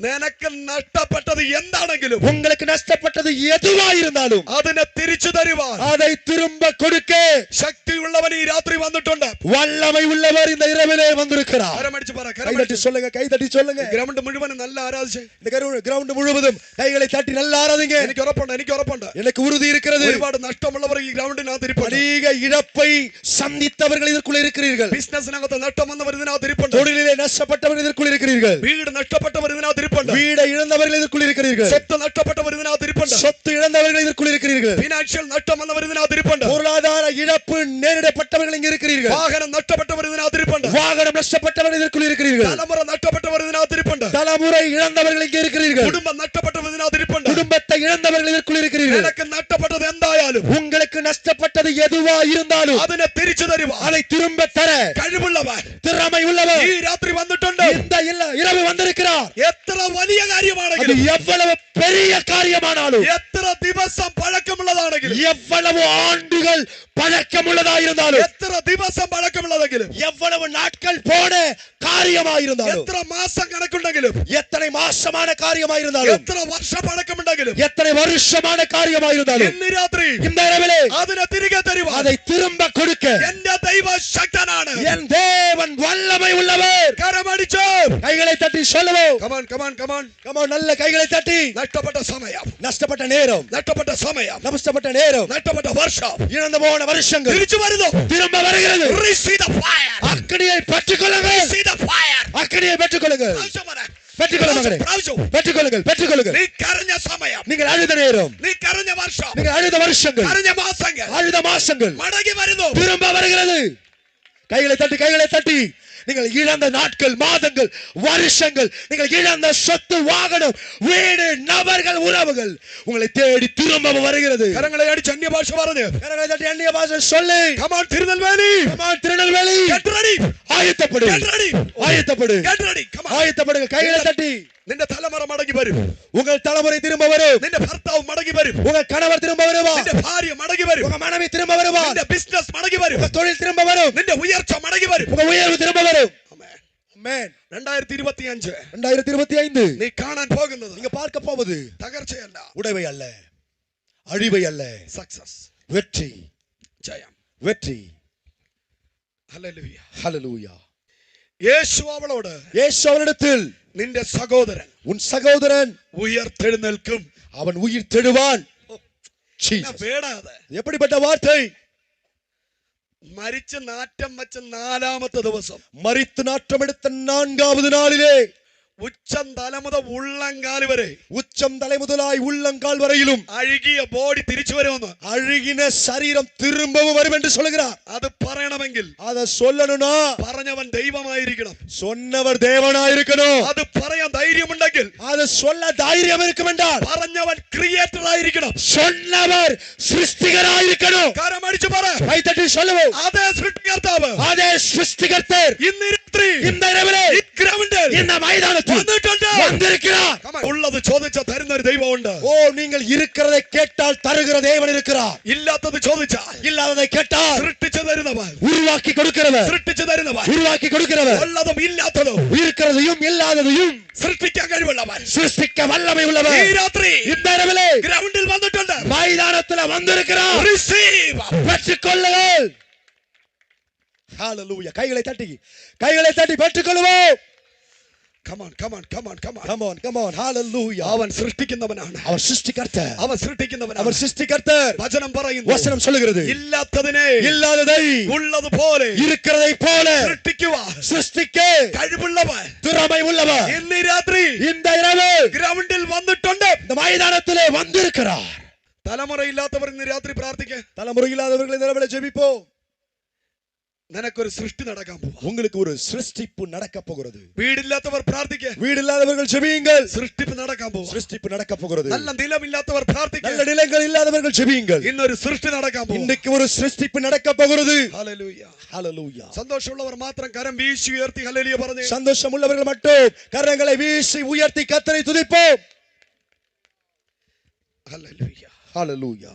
നിനക്ക് നഷ്ടപ്പെട്ടത് എന്താണെങ്കിലും, உங்களுக்கு நஷ்டப்பட்டது எதுவாயிருந்தாலும் അതിനെ തിരിച്ചു തരുവാൻ, அதை திரும்ப கொடுக்க ശക്തിയുള്ളവൻ ഈ രാത്രി വന്നിട്ടുണ്ട്. வல்லமை உள்ளவர் இந்த இரவிலே வந்திருக்கிறார். കരമടിച്ച് പറ, கைதட்டி சொல்லுங்க, கைதட்டி சொல்லுங்க. ഗ്രൗണ്ട് മുഴുവൻ നല്ല ആരാധിച്ച്, இந்த கிரவுண்ட் முழுவதும் கைகளை தட்டி நல்லா ஆராதிங்க. എനിക്ക് ഉറപ്പുണ്ട്. எனக்கு உறுதி இருக்கிறது. ഒരുപാട് നഷ്ടമുള്ളവർ ഈ ഗ്രൗണ്ടിനകത്ത് ഇരിപ്പുണ്ട്. அதிக இழப்பை சந்தித்தவர்கள் இதற்குள்ள இருக்கிறீர்கள். ബിസിനസ്സിനകത്ത് നഷ്ടം വന്നവർ ഇതിനകത്ത് ഇരിപ്പുണ്ട്. தொழிலிலே நஷ்டப்பட்டவர்கள் இதற்குள்ள இருக்கிறீர்கள். വീട് നഷ്ടപ്പെട്ടവർ ഇതിനകത്ത് ഇരിപ്പുണ്ട്. வீடை இழந்தவர்கள் இதற்குள்ள இருக்கிறீர்கள். സ്വത്ത് നഷ്ടപ്പെട്ടവർ ഇതിനകത്ത് ഇരിപ്പുണ്ട്. சொத்து இழந்தவர்கள் இதற்குள்ள இருக்கிறீர்கள். ഫിനാൻഷ്യൽ നഷ്ടം വന്നവർ ഇതിനകത്ത് ഇരിപ്പുണ്ട്. பொருளாதார இழப்பு நேரிடப்பட்டவர்கள் இங்க இருக்கிறீர்கள். വാഹനം നഷ്ടപ്പെട്ടവർ ഇതിനകത്ത് ഇരിപ്പുണ്ട്. வாகனம் நஷ்டப்பட்டவர்கள் இதற்குள்ள இருக்கிறீர்கள். തലമുറ നഷ്ടപ്പെട്ടവർ ഇതിനകത്ത് ഇരിപ്പുണ്ട്. தலைமுறை இழந்தவர்கள் இங்க இருக்கிறீர்கள். കുടുംബം നഷ്ടപ്പെട്ടവർ ഇതിനകത്ത് ഇരിപ്പുണ്ട്. குடும்பத்தை இழந்தவர்கள் இதற்குள்ள இருக்கிறீர்கள். നിനക്ക് നഷ്ടപ്പെട്ടത് എന്തായാലും, உங்களுக்கு நஷ்டப்பட்டது எதுவா இருந்தாலும் അതിനെ തിരിച്ചു തരുവാൻ, அதை திரும்ப தர കഴിവുള്ളവൻ, திறமை உள்ளவர் ഈ രാത്രി വന്നിട്ടുണ്ട്. இந்த இரவு வந்திருக்கிறார். എത്ര വലിയ அது കാര്യമാണെങ്കിലും, எவ்வளவு பெரிய காரியமானாலும், എത്ര ദിവസം പഴക്കമുള്ളതാണെങ്കിലും, எவ்வளவு ஆண்டுகள் பழக்கமுள்ளதாயிருந்தாலும், എത്ര ദിവസം പഴക്കമുള്ളതെങ്കിലും, எவ்வளவு நாட்கள் போன காரியமாயிருந்தாலும், എത്ര മാസം കണക്കുണ്ടെങ്കിലും, எத்தனை மாசமான காரியமாயிருந்தாலும், എത്ര വർഷം പഴക്കമുണ്ടെങ്കിലും, எத்தனை வருஷமான காரியமாயிருந்தாலும், ഇന്ന് രാത്രി இந்த இரவிலே അതിനെ തിരികെ തരുവാൻ அதை திரும்ப கொடுக்க എന്റെ ദൈവ ശക്തനാണ്. என் தேவன் வல்லமை உள்ளவர். കരമടിച്ചോ, கைகளை தட்டி சொல்லுவோம். Come on come on come on. கமான், நல்ல கைகளை தட்டி. നഷ്ടപ്പെട്ട സമയം, நஷ்டப்பட்ட நேரம், നഷ്ടപ്പെട്ട സമയം, நஷ்டப்பட்ட நேரம், നഷ്ടപ്പെട്ട വർഷം இழந்து போன வருஷங்கள் തിരിച്ചു വരുന്നു. திரும்ப வருகிறது. Receive the fire. அக்கினியை பெற்றுக்கொள்ளுங்கள். Receive the fire. அக்கினியை பெற்றுக்கொள்ளுங்கள். പ്രാവശ്യം பெற்றுக்கொள்ள மகனே, பெற்றுக்கொள்ளுங்கள், பெற்றுக்கொள்ளுங்கள். നീ കരഞ്ഞ സമയം, நீங்கள் அழுத நேரம், നീ കരഞ്ഞ വർഷം, நீங்கள் அழுத வருஷங்கள், കരഞ്ഞ മാസങ്ങൾ, அழுத மாசங்கள் മടങ്ങി വരുന്നു. திரும்ப வருகிறது. கைகளை தட்டி, கைகளை தட்டி. நீங்கள் இழந்த நாட்கள், மாதங்கள், வருஷங்கள், நீங்கள் இழந்த சொத்து, வாகனம், வீடு, நபர்கள், உறவுகள் உங்களை தேடி திரும்ப வருகிறது. കരങ്ങളെ അടിച്ച് അന്യഭാഷ പറഞ്ഞു, கரங்களை தட்டி அந்நிய பாஷை சொல்லி. Come on Tirunelveli, come on Tirunelveli, get ready, ஆயத்தப்படு, get ready, ஆயத்தப்படு, get ready, come on. ஆயத்தப்படுங்க. கைகளை தட்டி. നിന്റെ തലമുറ മടങ്ങി വരും, உங்கள் தலைமுறை திரும்ப வரும். നിന്റെ ഭർത്താവ് മടങ്ങി വരും, உங்கள் கணவர் திரும்ப வருவா. നിന്റെ ഭാര്യ മടങ്ങി വരും, உங்க மனைவி திரும்ப வருவா. നിന്റെ ബിസിനസ് മടങ്ങി വരും, உங்க தொழில் திரும்ப வரும். നിന്റെ ഉയർച്ച മടങ്ങി വരും. உங்க உயர்வு திரும்ப வரும். ആമേൻ. 2025 2025 നീ കാണാൻ പോകുന്നത് நீங்க பார்க்க போவது തകർച്ചയല്ല, உடைவை அல்ல, அழிவை அல்ல, സക്സസ്, வெற்றி, ജയം. வெற்றி. ഹല്ലേലൂയ, ஹல்லேலூயா. യേശു അവളോട്, இயேசு அவரிடத்தில், നിന്റെ സഹോദരൻ உன் சகோதரன் ഉയർത്തെഴുന്നേൽക്കും. அவன் உயிர் தெழுவான். പേടാതെ, எப்படிப்பட்ட வார்த்தை! മരിച്ച് നാറ്റം വെച്ച 4-ാമത്തെ ദിവസം, மரித்து நாற்றம் எடுத்த 4வது நாளிலே, ഉച്ചം തല മുതൽ ഉള്ളങ്കാൽ വരെ, உச்சம் தலை முதலாய் உள்ளங்கால் வரையிலும் അഴുകിയ ബോഡി തിരിച്ചു വരുമെന്ന്, அழுகின சரீரம் திரும்பவும் வரும் என்று சொல்கிறார். അത് പറയണമെങ്കിൽ அத சொல்லணும்னா പറഞ്ഞവൻ ദൈവമായിരിക്കണം. சொன்னவர் தேவனாயிருக்கணும். അത് പറയാൻ ധൈര്യമുണ്ടെങ്കിൽ அத சொல்ல தைரியம் இருக்கும் என்றால் പറഞ്ഞവൻ ക്രിയേറ്റർ ആയിരിക്കണം. சொன்னவர் சிருஷ்டிகராயிருக்கணும். കരമടിച്ചു പറ, கைத்தட்டி சொல்லுவோம். അതേ സൃഷ്ടികർത്താവ് அதே சிருஷ்டிகர்த்தர் ഇന്ന് രാത്രി இந்த இரவிலே ഈ ഗ്രൗണ്ടിൽ இந்த மைதானத்தில் വന്നിട്ടുണ്ട്. வந்திருக்கிறார். ഉള്ളത് ചോദിച്ച തരുന്ന ഒരു ദൈവമുണ്ട്. ஓ, நீங்கள் இருக்கிறதை கேட்டால் தருகிற தேவன் இருக்கிறார். ഇല്ലാത്തത് ചോദിച്ചാൽ இல்லாததை கேட்டால் സൃഷ്ടിച്ചു തരുന്നവൻ, உருவாக்கி கொடுக்கிறவர், സൃഷ്ടിച്ചു തരുന്നവൻ, உருவாக்கி கொடுக்கிறவர், ഉള്ളതും ഇല്ലാത്തതും இருக்கிறதையும் இல்லாததையும் സൃഷ്ടിക്കാൻ കഴിവുള്ളവൻ, சிருஷ்டிக்க வல்லமை உள்ளவர் ഈ രാത്രി இந்த இரவிலே ഗ്രൗണ്ടിൽ വന്നിട്ടുണ്ട്. மைதானத்தில் வந்திருக்கிறார். Receive. பெற்றுக்கொள்ளுங்கள். ஹalleluya. கைகளை தட்டி பெற்றுக்கொள்வோம். Come on, come on, come on, come on. Come on, come on. Hallelujah. അവൻ സൃഷ്ടിക്കുന്നവനാണ്, அவர் சிருஷ்டிகர்த்தர், അവൻ സൃഷ്ടിക്കുന്നവനാണ്. அவர் சிருஷ்டிகர்த்தர். വചനം പറയുന്നു, வசனம் சொல்லுகிறது, ഇല്ലാത്തതിനെ இல்லாததை ഉള്ളതുപോലെ இருக்கிறதை போல സൃഷ്ടിക്കുവാൻ சிருஷ்டிக்க കഴിവുള്ളവൻ, திறமை உள்ளவர் ഇന്ന് രാത്രി இந்த இரவு ഗ്രൗണ്ടിൽ വന്നിട്ടുണ്ട്. இந்த மைதானத்திலே வந்திருக்கிறார். തലമുറയില്ലാത്തവർ ഇന്ന് രാത്രി പ്രാർത്ഥിക്കുക. தலைமுறை இல்லாதவர்களை இந்த இரவிலே ஜெபிப்போம். നിനക്കൊരു സൃഷ്ടി നടക്കാൻ പോവാ. உங்களுக்கு ஒரு சிருஷ்டிப்பு நடக்க போகிறது. വീടില്ലാത്തവർ പ്രാർത്ഥിക്കുക. வீடு இல்லாதவர்கள் ஜெபியுங்கள். സൃഷ്ടിപ്പ് നടക്കാൻ പോവാ. சிருஷ்டிப்பு நடக்க போகிறது. നല്ല നിലമില്ലാത്തവർ പ്രാർത്ഥിക്കുക. நல்ல நிலங்கள் இல்லாதவர்கள் ஜெபியுங்கள். ഇന്നൊരു സൃഷ്ടി നടക്കാൻ പോവാ. இன்னைக்கு ஒரு சிருஷ்டிப்பு நடக்க போகிறது. ഹല്ലേലൂയ, ஹalleluya. സന്തോഷമുള്ളവർ മാത്രം കരം വീശി ഉയർത്തി ഹല്ലേലൂയ പറഞ്ഞു. சந்தோஷம் உள்ளவர்கள் மட்டும் கரங்களை வீசி உயர்த்தி கர்த்தரை துதிப்போம். ഹല്ലേലൂയ, ஹalleluya.